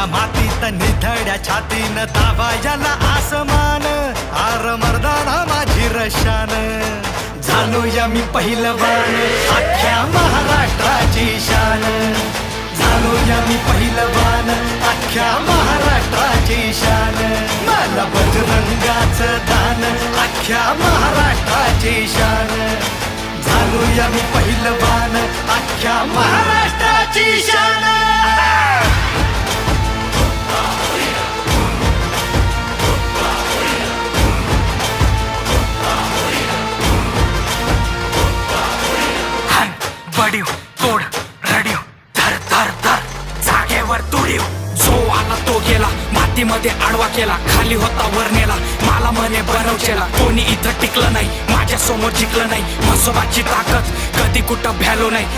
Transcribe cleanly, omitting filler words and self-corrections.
या मातीत निधड्या छातीन ताबायला आसमान आर मर्दाना माझी रशान झालो या मी पहिलवान अख्ख्या महाराष्ट्राची शान झालो या मी पहिलवान अख्ख्या महाराष्ट्राची शान मला बजरंगाचं दान अख्ख्या महाराष्ट्राची शान झालो या मी पहिलवान अख्ख्या महाराष्ट्राची शान बडीव तोड रडीव धर धर धर जागेवर तुडीव जो आला तो गेला मातीमध्ये आडवा केला खाली होता वर नेला मला म्हणे बनवचेला कोणी इथं टिकलं नाही माझ्या समोर जिंकलं नाही म्हसोबाची ताकद कधी कुठं भ्यालो नाही